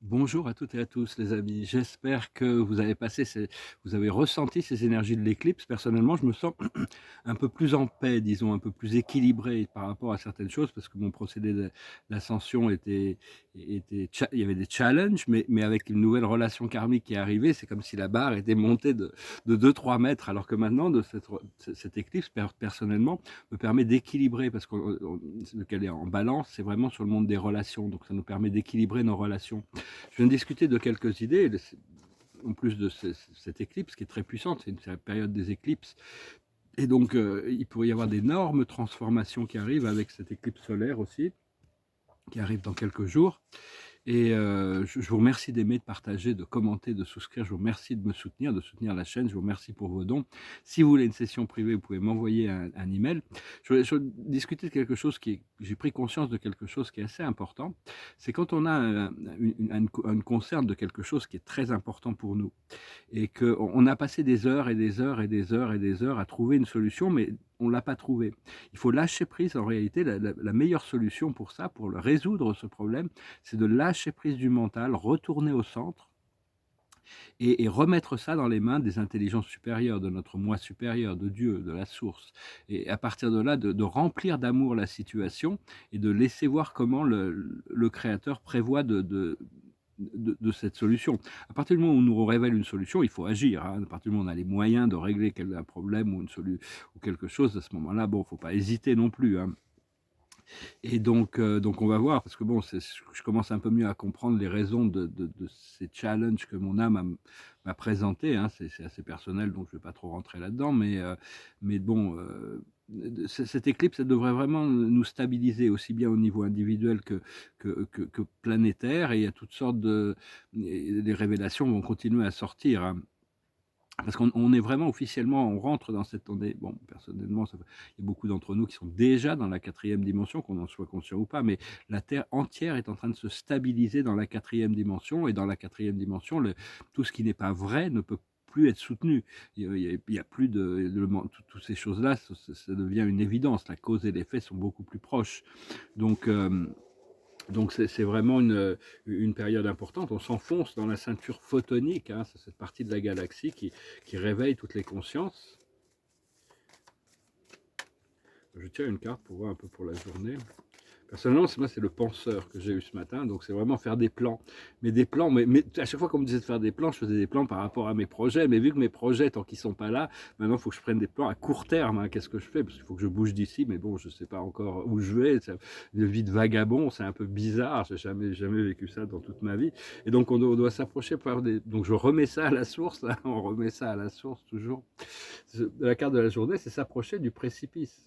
Bonjour à toutes et à tous les amis. J'espère que vous avez ressenti ces énergies de l'éclipse. Personnellement, je me sens un peu plus en paix, disons, un peu plus équilibré par rapport à certaines choses parce que mon procédé d'ascension il y avait des challenges, mais avec une nouvelle relation karmique qui est arrivée, c'est comme si la barre était montée de 2-3 mètres, alors que maintenant, cette éclipse, personnellement, me permet d'équilibrer parce que qu'elle est en balance, c'est vraiment sur le monde des relations. Donc ça nous permet d'équilibrer nos relations. Je viens de discuter de quelques idées, en plus de cette éclipse qui est très puissante, c'est la période des éclips. Et donc, il pourrait y avoir d'énormes transformations qui arrivent avec cette éclipse solaire aussi, qui arrive dans quelques jours. Et je vous remercie d'aimer, de partager, de commenter, de souscrire. Je vous remercie de me soutenir, de soutenir la chaîne. Je vous remercie pour vos dons. Si vous voulez une session privée, vous pouvez m'envoyer un email. Je vais discuter de quelque chose j'ai pris conscience de quelque chose qui est assez important. C'est quand on a une concerne de quelque chose qui est très important pour nous et qu'on a passé des heures et des heures et des heures et des heures à trouver une solution, mais on ne l'a pas trouvée. Il faut lâcher prise. En réalité, la meilleure solution pour ça, pour résoudre ce problème, c'est de lâcher prise du mental, retourner au centre et remettre ça dans les mains des intelligences supérieures, de notre moi supérieur, de Dieu, de la source. Et à partir de là, de remplir d'amour la situation et de laisser voir comment le Créateur prévoit de cette solution. À partir du moment où on nous révèle une solution, il faut agir. Hein. À partir du moment où on a les moyens de régler un problème ou quelque chose, à ce moment-là, bon, il ne faut pas hésiter non plus. Hein. Et donc on va voir, parce que bon, je commence un peu mieux à comprendre les raisons de ces challenges que mon âme m'a présentés. Hein. C'est assez personnel, donc je ne vais pas trop rentrer là-dedans, mais bon, cette éclipse, elle devrait vraiment nous stabiliser, aussi bien au niveau individuel que planétaire, et il y a toutes sortes les révélations vont continuer à sortir. Hein. Parce qu'on est vraiment officiellement, on rentre dans cette, bon, personnellement, il y a beaucoup d'entre nous qui sont déjà dans la quatrième dimension, qu'on en soit conscient ou pas, mais la Terre entière est en train de se stabiliser dans la quatrième dimension, et dans la quatrième dimension, tout ce qui n'est pas vrai ne peut plus être soutenu. Il y a plus toutes ces choses-là, ça devient une évidence. La cause et l'effet sont beaucoup plus proches. Donc, donc c'est vraiment une période importante. On s'enfonce dans la ceinture photonique, hein, c'est cette partie de la galaxie qui réveille toutes les consciences. Je tiens une carte pour voir un peu pour la journée. Personnellement, moi, c'est le penseur que j'ai eu ce matin, donc c'est vraiment faire des plans. Mais des plans, mais à chaque fois qu'on me disait de faire des plans, je faisais des plans par rapport à mes projets. Mais vu que mes projets, tant qu'ils ne sont pas là, maintenant, il faut que je prenne des plans à court terme. Hein. Qu'est-ce que je fais? Parce qu'il faut que je bouge d'ici, mais bon, je ne sais pas encore où je vais. Une vie de vagabond, c'est un peu bizarre. Je n'ai jamais vécu ça dans toute ma vie. Et donc, on doit s'approcher par des... Donc, je remets ça à la source, là. On remet ça à la source, toujours. La carte de la journée, c'est s'approcher du précipice.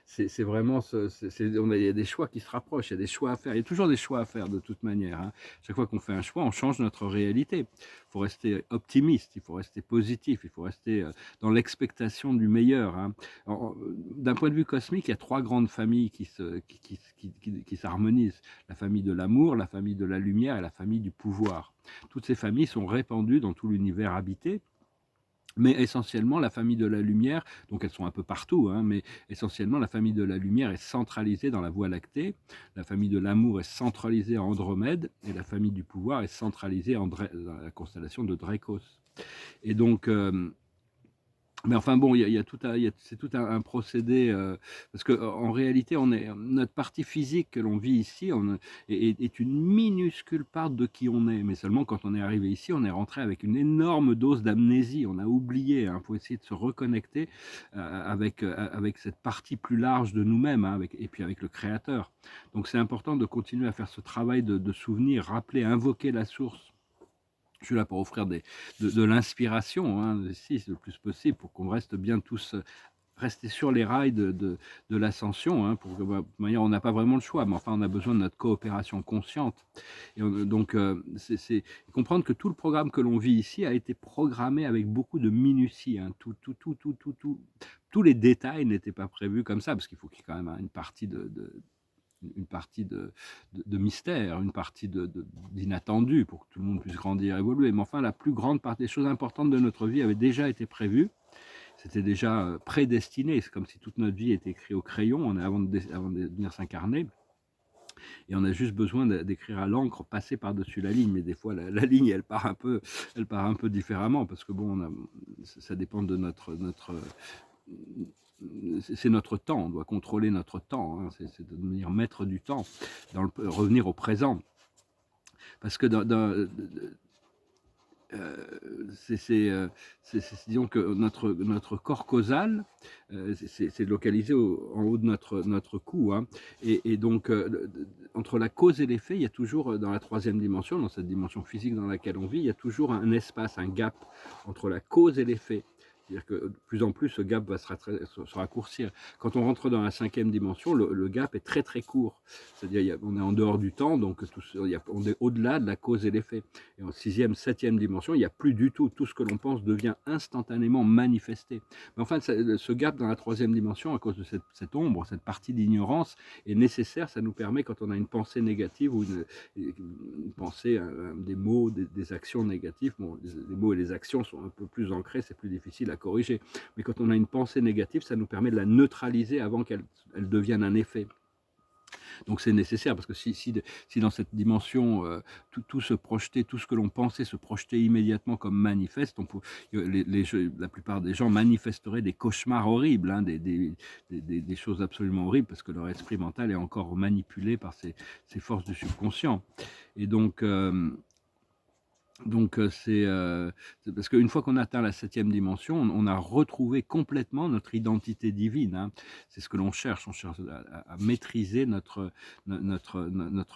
C'est vraiment, il y a des choix qui se rapprochent, il y a des choix à faire, il y a toujours des choix à faire de toute manière. Hein. Chaque fois qu'on fait un choix, on change notre réalité. Il faut rester optimiste, il faut rester positif, il faut rester dans l'expectation du meilleur. Hein. D'un point de vue cosmique, il y a trois grandes familles qui s'harmonisent. La famille de l'amour, la famille de la lumière et la famille du pouvoir. Toutes ces familles sont répandues dans tout l'univers habité. Mais essentiellement, la famille de la lumière, donc elles sont un peu partout, hein, mais essentiellement, la famille de la lumière est centralisée dans la Voie lactée, la famille de l'amour est centralisée en Andromède, et la famille du pouvoir est centralisée dans la constellation de Dracos. Et donc, mais enfin bon, c'est tout un procédé, parce qu'en réalité, notre partie physique que l'on vit ici est une minuscule part de qui on est. Mais seulement quand on est arrivé ici, on est rentré avec une énorme dose d'amnésie. On a oublié, hein, faut essayer de se reconnecter avec cette partie plus large de nous-mêmes, hein, et puis avec le Créateur. Donc c'est important de continuer à faire ce travail de souvenir, rappeler, invoquer la source. Je suis là pour offrir de l'inspiration, hein, ici, le plus possible, pour qu'on reste bien tous, rester sur les rails de l'ascension, hein, pour que, bah, de toute manière, on n'a pas vraiment le choix, mais enfin, on a besoin de notre coopération consciente. Et donc, c'est comprendre que tout le programme que l'on vit ici a été programmé avec beaucoup de minutie. Hein, tous les détails n'étaient pas prévus comme ça, parce qu'il faut qu'il y ait quand même une partie une partie de mystère, une partie d'inattendu pour que tout le monde puisse grandir, évoluer. Mais enfin, la plus grande partie des choses importantes de notre vie avait déjà été prévues. C'était déjà prédestiné. C'est comme si toute notre vie était écrite au crayon avant de venir s'incarner. et on a juste besoin d'écrire à l'encre, passer par-dessus la ligne. Mais des fois, la ligne, elle part un peu différemment parce que bon, ça dépend de c'est notre temps, on doit contrôler notre temps, hein, c'est de devenir maître du temps, revenir au présent. Parce que disons que notre corps causal, c'est localisé en haut de notre cou, hein, et donc entre la cause et l'effet, il y a toujours, dans la troisième dimension, dans cette dimension physique dans laquelle on vit, il y a toujours un espace, un gap entre la cause et l'effet. C'est-à-dire que de plus en plus, ce gap va se raccourcir. Quand on rentre dans la cinquième dimension, le gap est très très court. C'est-à-dire on est en dehors du temps, donc on est au-delà de la cause et l'effet. Et en sixième, septième dimension, il n'y a plus du tout. Tout ce que l'on pense devient instantanément manifesté. Mais enfin, ce gap dans la troisième dimension, à cause de cette ombre, cette partie d'ignorance, est nécessaire. Ça nous permet, quand on a une pensée négative ou une pensée, des mots, des actions négatives, bon, les mots et les actions sont un peu plus ancrés, c'est plus difficile à corriger. Mais quand on a une pensée négative, ça nous permet de la neutraliser avant qu'elle devienne un effet. Donc c'est nécessaire parce que si dans cette dimension, tout se projetait, tout ce que l'on pensait se projetait immédiatement comme manifeste, la plupart des gens manifesteraient des cauchemars horribles, hein, des choses absolument horribles parce que leur esprit mental est encore manipulé par ces forces du subconscient. Et donc c'est parce qu'une fois qu'on atteint la septième dimension, on a retrouvé complètement notre identité divine, hein. C'est ce que l'on cherche. On cherche à maîtriser notre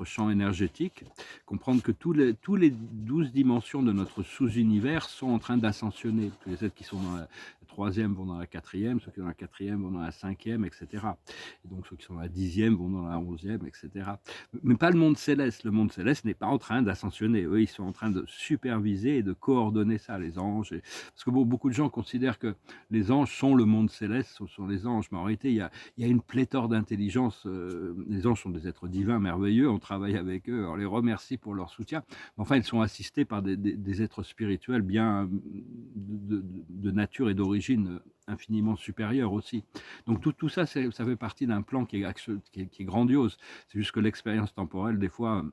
champ énergétique, comprendre que tous les 12 dimensions de notre sous-univers sont en train d'ascensionner. Tous les êtres qui sont dans la troisième vont dans la quatrième, ceux qui sont dans la quatrième vont dans la cinquième, etc. Et donc ceux qui sont dans la dixième vont dans la onzième, etc. Mais pas le monde céleste. Le monde céleste n'est pas en train d'ascensionner. Eux, ils sont en train de superviser et de coordonner ça, les anges. Parce que beaucoup de gens considèrent que les anges sont le monde céleste, ce sont les anges. Mais en réalité, il y a une pléthore d'intelligence. Les anges sont des êtres divins merveilleux. On travaille avec eux, on les remercie pour leur soutien. Mais enfin, ils sont assistés par des êtres spirituels bien de nature et d'origine infiniment supérieure aussi. Donc tout ça, ça fait partie d'un plan qui est grandiose. C'est juste que l'expérience temporelle, des fois,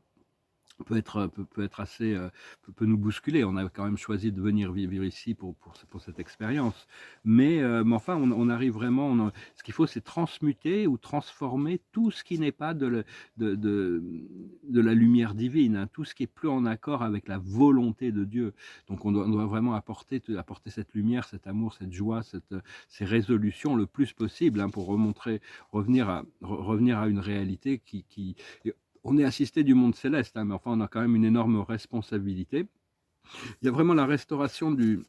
peut être assez, peut nous bousculer. On a quand même choisi de venir vivre ici pour cette expérience. Mais enfin, on arrive vraiment, ce qu'il faut, c'est transmuter ou transformer tout ce qui n'est pas de la lumière divine, hein, tout ce qui est plus en accord avec la volonté de Dieu. Donc on doit vraiment apporter cette lumière, cet amour, cette joie, ces résolutions le plus possible, hein, pour revenir à une réalité qui on est assisté du monde céleste, hein, mais enfin on a quand même une énorme responsabilité. Il y a vraiment la restauration du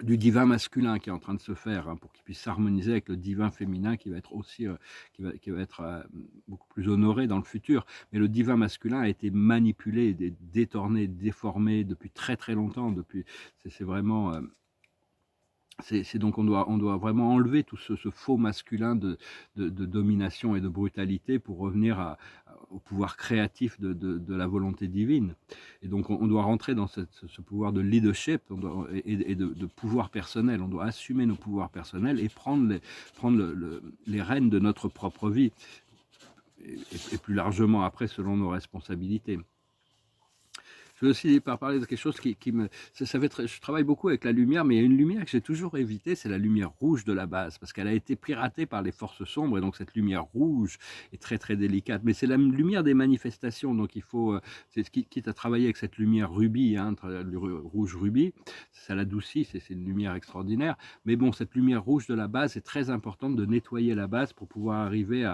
divin masculin qui est en train de se faire, hein, pour qu'il puisse s'harmoniser avec le divin féminin qui va être aussi qui va être beaucoup plus honoré dans le futur. Mais le divin masculin a été manipulé, détourné, déformé depuis très très longtemps. C'est vraiment c'est donc on doit vraiment enlever tout ce faux masculin de domination et de brutalité pour revenir au pouvoir créatif de la volonté divine. Et donc on doit rentrer dans ce pouvoir de leadership et de pouvoir personnel. On doit assumer nos pouvoirs personnels et prendre les rênes de notre propre vie et plus largement après selon nos responsabilités. Je veux aussi parler de quelque chose qui me... je travaille beaucoup avec la lumière, mais il y a une lumière que j'ai toujours évitée, c'est la lumière rouge de la base, parce qu'elle a été piratée par les forces sombres, et donc cette lumière rouge est très très délicate. Mais c'est la lumière des manifestations, donc il faut, quitte à travailler avec cette lumière rubis, hein, rouge rubis, ça l'adoucit, c'est une lumière extraordinaire. Mais bon, cette lumière rouge de la base, c'est très importante de nettoyer la base pour pouvoir arriver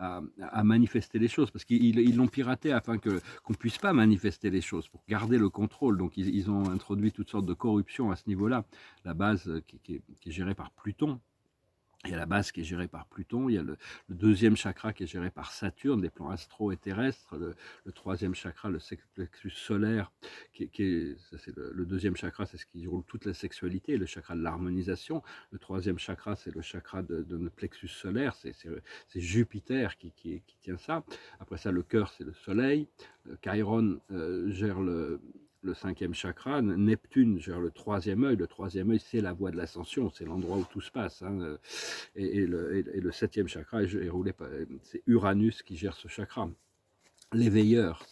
à manifester les choses, parce qu'ils l'ont piraté afin qu'on ne puisse pas manifester les choses, pour garder le contrôle. Donc ils ont introduit toutes sortes de corruptions à ce niveau-là. La base qui est gérée par Pluton. Il y a la base qui est gérée par Pluton, il y a le deuxième chakra qui est géré par Saturne, des plans astro et terrestres, le troisième chakra, le plexus solaire, c'est le deuxième chakra, c'est ce qui roule toute la sexualité, le chakra de l'harmonisation. Le troisième chakra, c'est le chakra de notre plexus solaire, c'est Jupiter qui tient ça. Après ça, le cœur, c'est le soleil. Chiron gère le cinquième chakra, Neptune gère le troisième œil. Le troisième œil, c'est la voie de l'ascension, c'est l'endroit où tout se passe, hein. Et le septième chakra est roulé par, c'est Uranus qui gère ce chakra. l'éveilleur,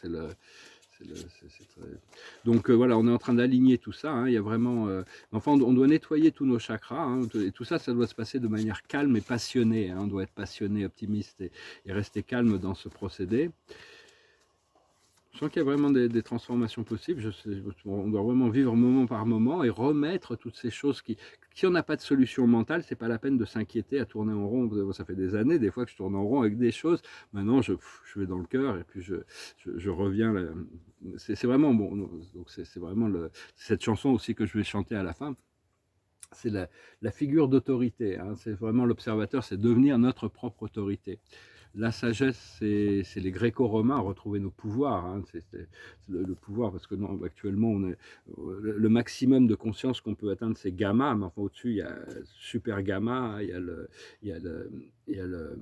donc voilà, on est en train d'aligner tout ça, hein, il y a vraiment, enfin on doit nettoyer tous nos chakras, hein, et tout ça, ça doit se passer de manière calme et passionnée, hein, on doit être passionné, optimiste et rester calme dans ce procédé. Je sens qu'il y a vraiment des transformations possibles. On doit vraiment vivre moment par moment et remettre toutes ces choses si on n'a pas de solution mentale, c'est pas la peine de s'inquiéter à tourner en rond. Ça fait des années, des fois, que je tourne en rond avec des choses. Maintenant, je vais dans le cœur et puis je reviens. C'est vraiment bon. Donc c'est vraiment cette chanson aussi que je vais chanter à la fin. C'est la figure d'autorité, hein. C'est vraiment l'observateur, c'est devenir notre propre autorité. La sagesse, c'est les gréco-romains, retrouver nos pouvoirs, hein. C'est le pouvoir, parce que non, actuellement, le maximum de conscience qu'on peut atteindre, c'est gamma, mais enfin au-dessus, il y a super gamma, il y a il y a il y a le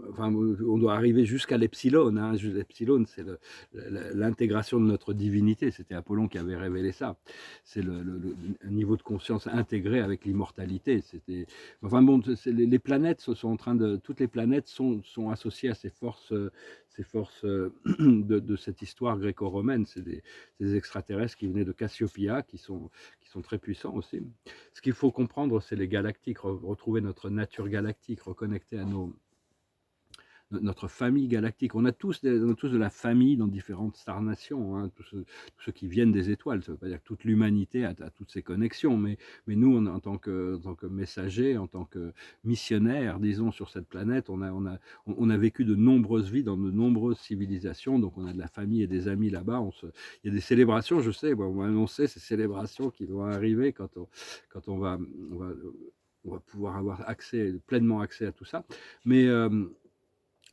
enfin, on doit arriver jusqu'à l'epsilon, hein. L'epsilon, c'est l'intégration de notre divinité. C'était Apollon qui avait révélé ça. C'est un niveau de conscience intégré avec l'immortalité. Enfin bon, les planètes sont en train toutes les planètes sont associées à ces forces de cette histoire gréco-romaine. C'est des extraterrestres qui venaient de Cassiopéia, qui sont très puissants aussi. Ce qu'il faut comprendre, c'est les galactiques, retrouver notre nature galactique, reconnecter à notre famille galactique. On a tous de la famille dans différentes star-nations, hein, tous ceux qui viennent des étoiles. Ça ne veut pas dire que toute l'humanité a toutes ces connexions, mais nous, en tant que messagers, en tant que missionnaires, disons, sur cette planète, on a vécu de nombreuses vies dans de nombreuses civilisations, donc on a de la famille et des amis là-bas. Il y a des célébrations, je sais, on m'a annoncé ces célébrations qui vont arriver quand on va pouvoir avoir pleinement accès à tout ça. Mais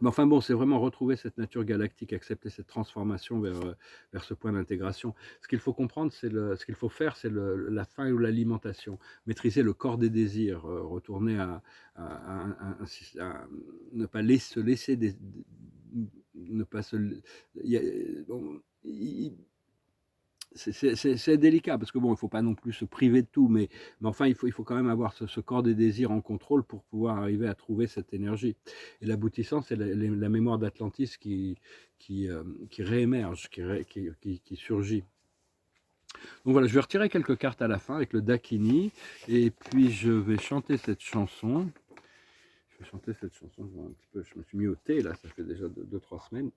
enfin bon, c'est vraiment retrouver cette nature galactique, accepter cette transformation vers ce point d'intégration. Ce qu'il faut comprendre, ce qu'il faut faire, c'est la faim ou l'alimentation. Maîtriser le corps des désirs, retourner à ne pas se laisser ne pas se... Bon, c'est délicat parce que bon, il ne faut pas non plus se priver de tout, mais enfin, il faut quand même avoir ce corps des désirs en contrôle pour pouvoir arriver à trouver cette énergie. Et l'aboutissant, c'est la mémoire d'Atlantis qui réémerge, qui surgit. Donc voilà, je vais retirer quelques cartes à la fin avec le Dakini, et puis je vais chanter cette chanson. Je vais chanter cette chanson un petit peu. Je me suis mis au thé, là, ça fait déjà 2-3 semaines.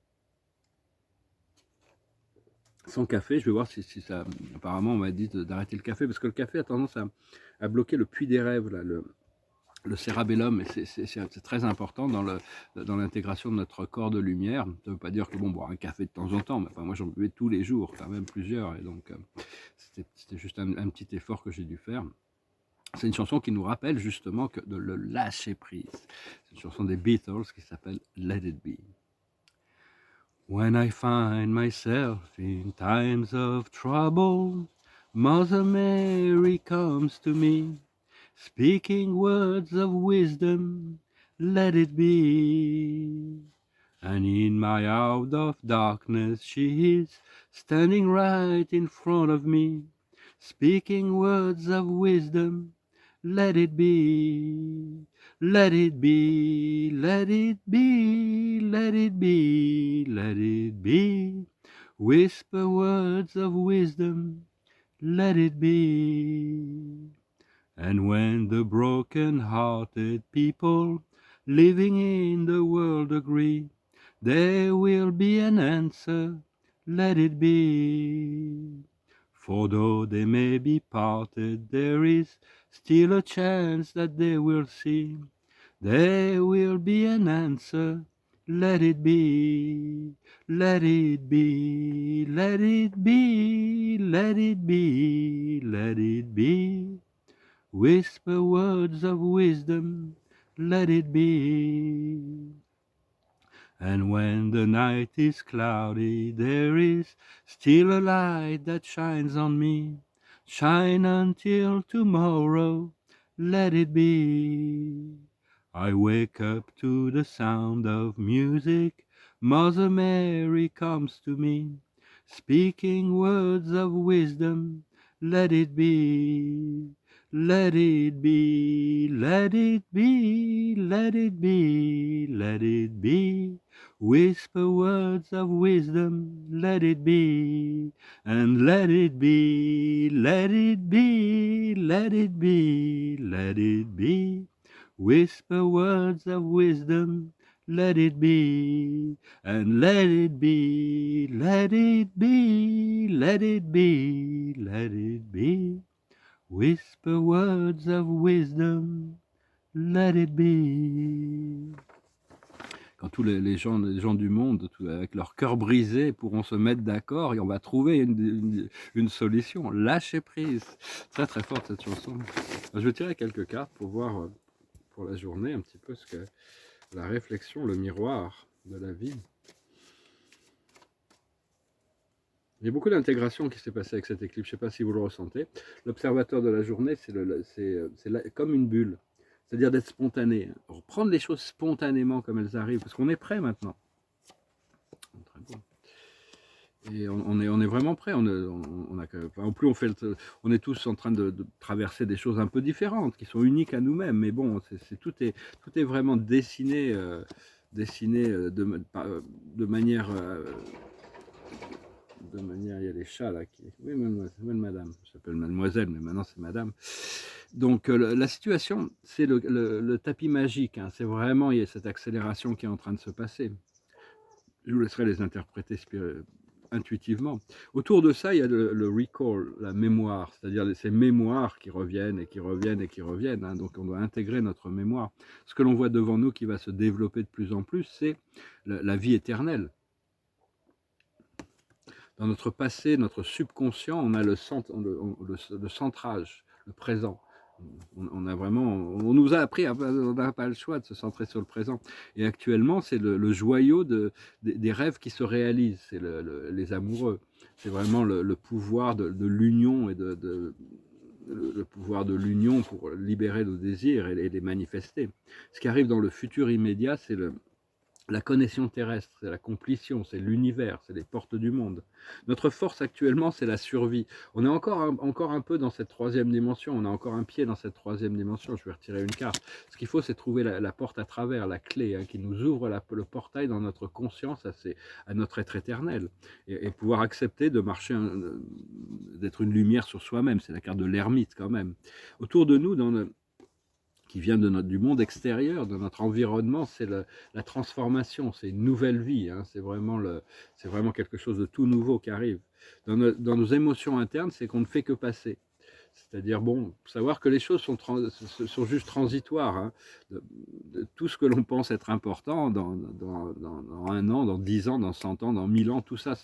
Sans café, je vais voir si ça... Apparemment, on m'a dit d'arrêter le café, parce que le café a tendance à bloquer le puits des rêves, là, le cérébellum, et c'est très important dans l'intégration de notre corps de lumière. Ça ne veut pas dire que bon, boire un café de temps en temps, mais enfin, moi j'en buvais tous les jours, quand même plusieurs, et donc c'était juste un petit effort que j'ai dû faire. C'est une chanson qui nous rappelle justement de le lâcher prise. C'est une chanson des Beatles qui s'appelle Let It Be. When I find myself in times of trouble, Mother Mary comes to me, speaking words of wisdom, let it be. And in my hour of darkness she is standing right in front of me, speaking words of wisdom, let it be. Let it be, let it be, let it be, let it be. Whisper words of wisdom, let it be. And when the broken-hearted people living in the world agree, there will be an answer, let it be. For though they may be parted, there is still a chance that they will see. There will be an answer, let it be. Let it be, let it be, let it be, let it be. Whisper words of wisdom, let it be. And when the night is cloudy, there is still a light that shines on me. Shine until tomorrow, let it be. I wake up to the sound of music. Mother Mary comes to me, speaking words of wisdom, let it be. Let it be, let it be, let it be, let it be. Whisper words of wisdom, let it be. And let it be, let it be, let it be, let it be. Whisper words of wisdom, let it be. And let it be, let it be, let it be, let it be. Whisper words of wisdom, let it be. Quand tous les gens du monde, avec leur cœur brisé, pourront se mettre d'accord et on va trouver une solution. Lâcher prise. Très très forte cette chanson. Je vais tirer quelques cartes pour voir pour la journée un petit peu ce que la réflexion, le miroir de la vie. Il y a beaucoup d'intégration qui s'est passée avec cette éclipse, je ne sais pas si vous le ressentez. L'observateur de la journée, c'est comme une bulle, c'est-à-dire d'être spontané, reprendre les choses spontanément comme elles arrivent, parce qu'on est prêt maintenant. Très bon. Et on est vraiment prêt. En plus, on est tous en train de traverser des choses un peu différentes, qui sont uniques à nous-mêmes. Mais bon, tout est vraiment dessiné, de manière. Il y a les chats là qui. Oui, madame. Je s'appelle mademoiselle, mais maintenant c'est madame. Donc la situation, c'est le tapis magique. Hein. C'est vraiment, il y a cette accélération qui est en train de se passer. Je vous laisserai les interpréter intuitivement. Autour de ça, il y a le recall, la mémoire, c'est-à-dire ces mémoires qui reviennent et qui reviennent et qui reviennent. Hein. Donc on doit intégrer notre mémoire. Ce que l'on voit devant nous qui va se développer de plus en plus, c'est la vie éternelle. Dans notre passé, notre subconscient, on a le centrage, le présent. On nous a appris, on n'a pas le choix de se centrer sur le présent. Et actuellement, c'est le joyau des rêves qui se réalisent, c'est les amoureux. C'est vraiment le pouvoir de l'union et le pouvoir de l'union pour libérer nos désirs et les manifester. Ce qui arrive dans le futur immédiat, c'est la connexion terrestre, c'est la complétion, c'est l'univers, c'est les portes du monde. Notre force actuellement, c'est la survie. On est encore un peu dans cette troisième dimension, on a encore un pied dans cette troisième dimension. Je vais retirer une carte. Ce qu'il faut, c'est trouver la porte à travers, la clé, hein, qui nous ouvre le portail dans notre conscience à notre être éternel. Et pouvoir accepter de marcher, d'être une lumière sur soi-même. C'est la carte de l'ermite quand même. Autour de nous, qui vient du monde extérieur, de notre environnement, c'est la transformation, c'est une nouvelle vie, hein, c'est vraiment quelque chose de tout nouveau qui arrive. Dans nos émotions internes, c'est qu'on ne fait que passer. C'est-à-dire, bon, savoir que les choses sont juste transitoires. Hein, de tout ce que l'on pense être important dans 1 an, dans 10 ans, dans 100 ans, dans 1000 ans, tout ça,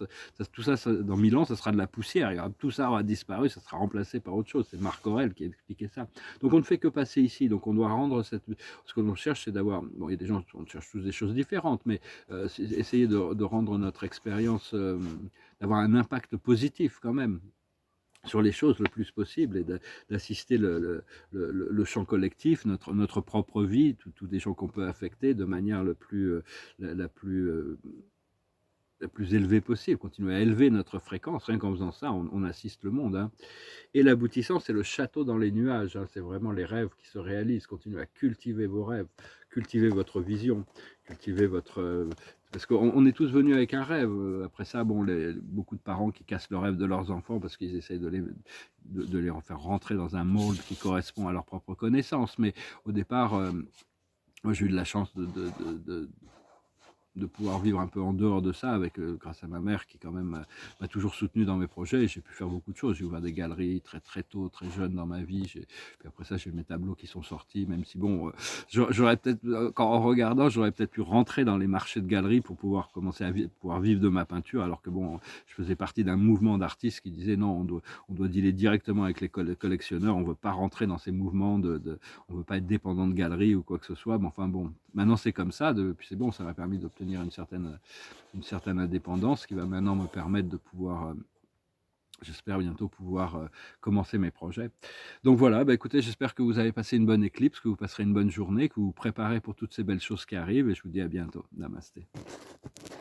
dans 1000 ans, ça sera de la poussière. Tout ça aura disparu, ça sera remplacé par autre chose. C'est Marc Aurèle qui a expliqué ça. Donc on ne fait que passer ici. Donc on doit rendre ce que l'on cherche, c'est d'avoir. Bon, il y a des gens, on cherche tous des choses différentes, mais essayer de rendre notre expérience, d'avoir un impact positif quand même sur les choses le plus possible et d'assister le champ collectif, notre propre vie, tous les gens qu'on peut affecter de manière la plus élevée possible, continuer à élever notre fréquence. Rien qu'en faisant ça, on assiste le monde. Hein. Et l'aboutissant, c'est le château dans les nuages. Hein. C'est vraiment les rêves qui se réalisent. Continuez à cultiver vos rêves, cultiver votre vision, cultiver votre... parce qu'on est tous venus avec un rêve. Après ça, bon, beaucoup de parents qui cassent le rêve de leurs enfants parce qu'ils essayent de les en faire rentrer dans un mold qui correspond à leur propre connaissance. Mais au départ, moi j'ai eu de la chance de pouvoir vivre un peu en dehors de ça, grâce à ma mère qui quand même m'a toujours soutenu dans mes projets. J'ai pu faire beaucoup de choses. J'ai ouvert des galeries très très tôt, très jeune dans ma vie. Puis après ça, j'ai mes tableaux qui sont sortis, même si bon, j'aurais peut-être, en regardant, j'aurais peut-être pu rentrer dans les marchés de galeries pour pouvoir commencer à pouvoir vivre de ma peinture, alors que bon, je faisais partie d'un mouvement d'artistes qui disait non, on doit dealer directement avec les collectionneurs, on ne veut pas rentrer dans ces mouvements on ne veut pas être dépendant de galeries ou quoi que ce soit. Mais enfin bon, maintenant c'est comme ça, puis c'est bon, ça m'a permis d'obtenir une certaine indépendance qui va maintenant me permettre de pouvoir, j'espère bientôt pouvoir commencer mes projets. Donc voilà, écoutez, j'espère que vous avez passé une bonne éclipse, que vous passerez une bonne journée, que vous vous préparez pour toutes ces belles choses qui arrivent et je vous dis à bientôt. Namasté.